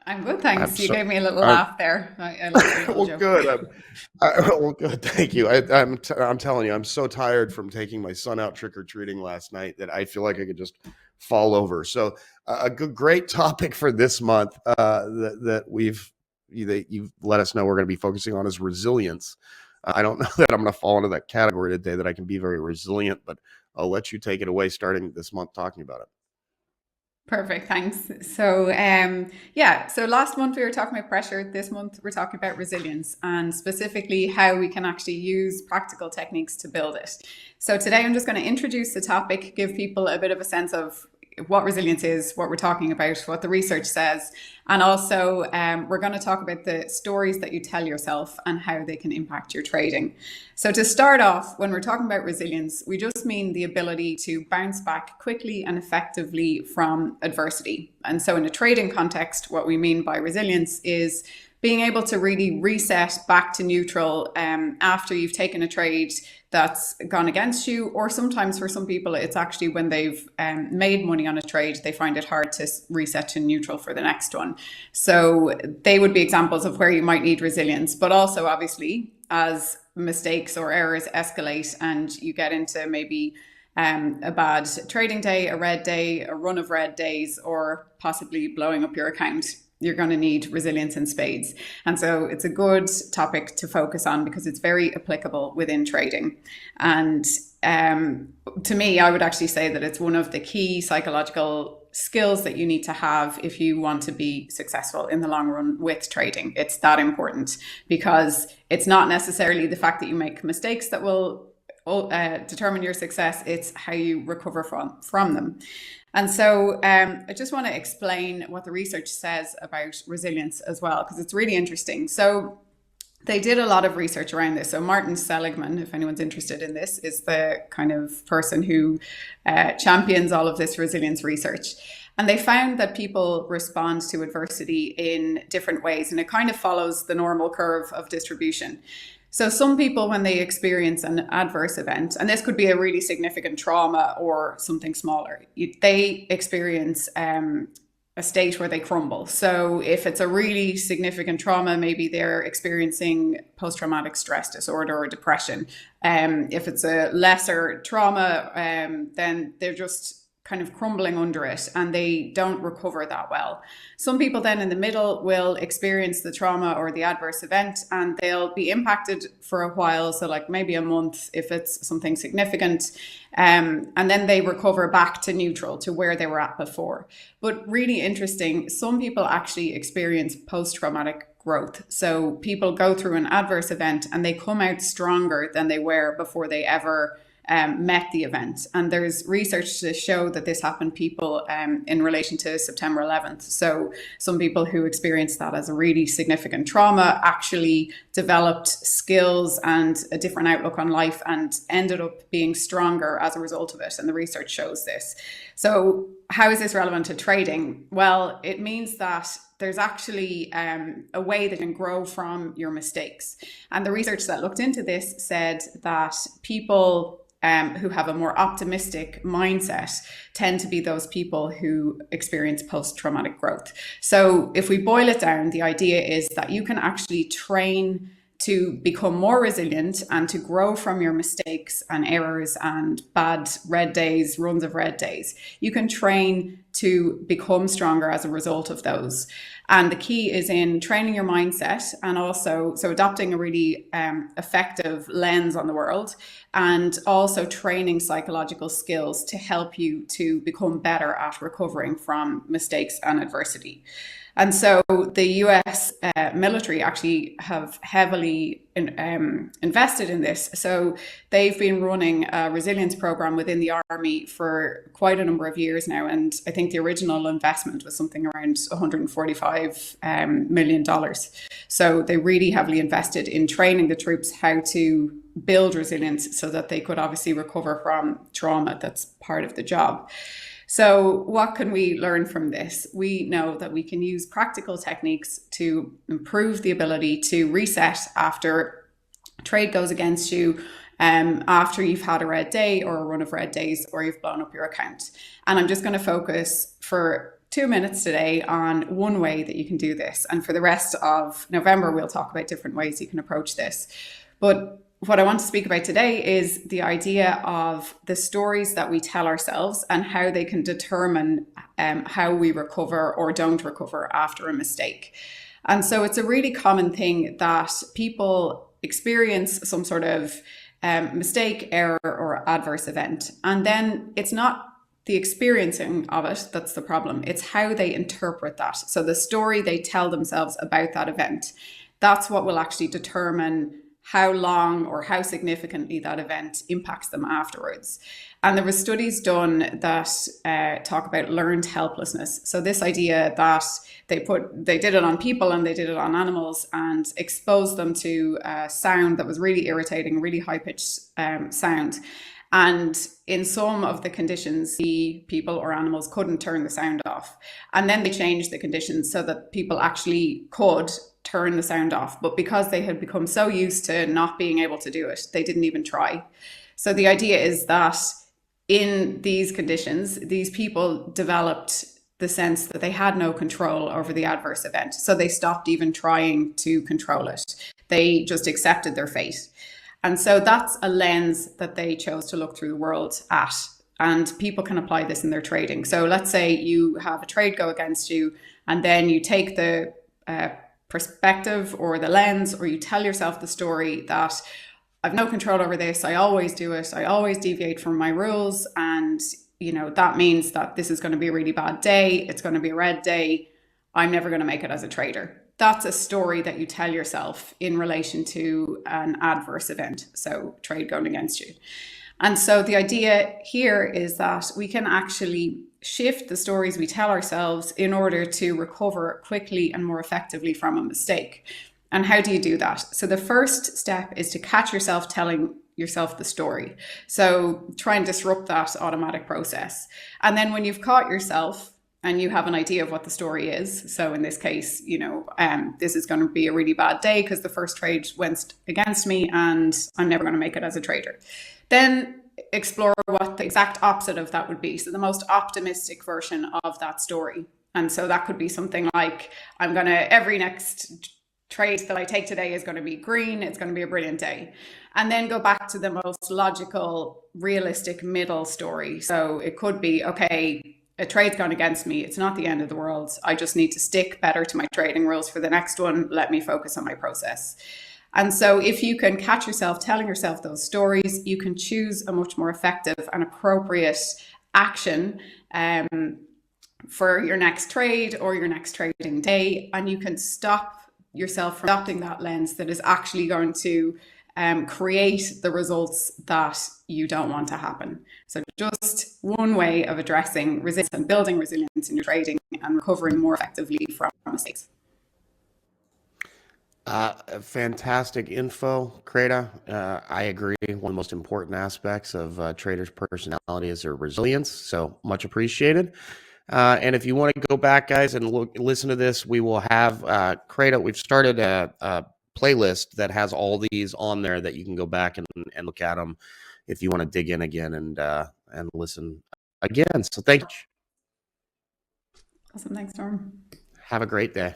I'm good, I'm thanks. You so gave me a little I'm laugh there. I like a little well, joke. good. Well, good. Thank you. I'm telling you, I'm so tired from taking my son out trick or treating last night that I feel like I could just fall over. So, a good, great topic for this month that you've let us know we're going to be focusing on is resilience. I don't know that I'm going to fall into that category today that I can be very resilient, but I'll let you take it away starting this month talking about it. Perfect, thanks. So last month we were talking about pressure. This month we're talking about resilience and specifically how we can actually use practical techniques to build it. So today I'm just going to introduce the topic, give people a bit of a sense of what resilience is, what we're talking about, what the research says, and also we're going to talk about the stories that you tell yourself and how they can impact your trading. So to start off, when we're talking about resilience, we just mean the ability to bounce back quickly and effectively from adversity. And so in a trading context, what we mean by resilience is being able to really reset back to neutral after you've taken a trade that's gone against you, or sometimes for some people it's actually when they've made money on a trade, they find it hard to reset to neutral for the next one. So they would be examples of where you might need resilience, but also obviously as mistakes or errors escalate and you get into maybe a bad trading day, a red day, a run of red days, or possibly blowing up your account, you're going to need resilience in spades. And so it's a good topic to focus on because it's very applicable within trading. And to me, I would actually say that it's one of the key psychological skills that you need to have if you want to be successful in the long run with trading. It's that important because it's not necessarily the fact that you make mistakes that will determine your success. It's how you recover from them. And so I just want to explain what the research says about resilience as well, because it's really interesting. So they did a lot of research around this. So Martin Seligman, if anyone's interested in this, is the kind of person who champions all of this resilience research. And they found that people respond to adversity in different ways, and it kind of follows the normal curve of distribution. So some people, when they experience an adverse event, and this could be a really significant trauma or something smaller, they experience a state where they crumble. So if it's a really significant trauma, maybe they're experiencing post-traumatic stress disorder or depression. If it's a lesser trauma, then they're just kind of crumbling under it and they don't recover that well. Some people then in the middle will experience the trauma or the adverse event and they'll be impacted for a while. So like maybe a month if it's something significant. And then they recover back to neutral, to where they were at before. But really interesting, some people actually experience post-traumatic growth. So people go through an adverse event and they come out stronger than they were before they ever met the event. And there's research to show that this happened people in relation to September 11th. So some people who experienced that as a really significant trauma actually developed skills and a different outlook on life and ended up being stronger as a result of it. And the research shows this. So how is this relevant to trading? Well, it means that there's actually a way that you can grow from your mistakes. And the research that looked into this said that people who have a more optimistic mindset tend to be those people who experience post-traumatic growth. So if we boil it down, the idea is that you can actually train to become more resilient and to grow from your mistakes and errors and bad red days, runs of red days. You can train to become stronger as a result of those. And the key is in training your mindset and also adopting a really effective lens on the world, and also training psychological skills to help you to become better at recovering from mistakes and adversity. And so the US military actually have heavily invested in this. So they've been running a resilience program within the army for quite a number of years now. And I think the original investment was something around $145 million. So they really heavily invested in training the troops how to build resilience so that they could obviously recover from trauma that's part of the job. So what can we learn from this? We know that we can use practical techniques to improve the ability to reset after trade goes against you, after you've had a red day or a run of red days, or you've blown up your account. And I'm just going to focus for 2 minutes today on one way that you can do this. And for the rest of November, we'll talk about different ways you can approach this. But what I want to speak about today is the idea of the stories that we tell ourselves and how they can determine how we recover or don't recover after a mistake. And so it's a really common thing that people experience some sort of mistake, error, or adverse event. And then it's not the experiencing of it that's the problem. It's how they interpret that. So the story they tell themselves about that event, that's what will actually determine how long or how significantly that event impacts them afterwards. And there were studies done that talk about learned helplessness. So this idea that they did it on people and they did it on animals and exposed them to a sound that was really irritating, really high-pitched sound. And in some of the conditions, the people or animals couldn't turn the sound off. And then they changed the conditions so that people actually could turn the sound off. But because they had become so used to not being able to do it, they didn't even try. So the idea is that in these conditions, these people developed the sense that they had no control over the adverse event. So they stopped even trying to control it. They just accepted their fate. And so that's a lens that they chose to look through the world at. And people can apply this in their trading. So let's say you have a trade go against you, and then you take the perspective or the lens, or you tell yourself the story that I've no control over this. I always do it. I always deviate from my rules. And, that means that this is going to be a really bad day. It's going to be a red day. I'm never going to make it as a trader. That's a story that you tell yourself in relation to an adverse event. So trade going against you. And so the idea here is that we can actually shift the stories we tell ourselves in order to recover quickly and more effectively from a mistake. And how do you do that? So the first step is to catch yourself telling yourself the story. So try and disrupt that automatic process. And then when you've caught yourself and you have an idea of what the story is, so in this case, this is going to be a really bad day because the first trade went against me and I'm never going to make it as a trader. Then explore what the exact opposite of that would be. So the most optimistic version of that story. And so that could be something like, every next trade that I take today is going to be green. It's going to be a brilliant day. And then go back to the most logical, realistic middle story. So it could be, okay, a trade's gone against me. It's not the end of the world. I just need to stick better to my trading rules for the next one. Let me focus on my process. And so if you can catch yourself telling yourself those stories, you can choose a much more effective and appropriate action for your next trade or your next trading day. And you can stop yourself from adopting that lens that is actually going to create the results that you don't want to happen. So just one way of addressing resilience and building resilience in your trading and recovering more effectively from mistakes. Fantastic info, Créde. I agree. One of the most important aspects of traders' personality is their resilience. So much appreciated. And if you want to go back, guys, and listen to this, we will have Créde. We've started a playlist that has all these on there that you can go back and look at them if you want to dig in again and listen again. So thank you. Awesome. Thanks, Norm. Have a great day.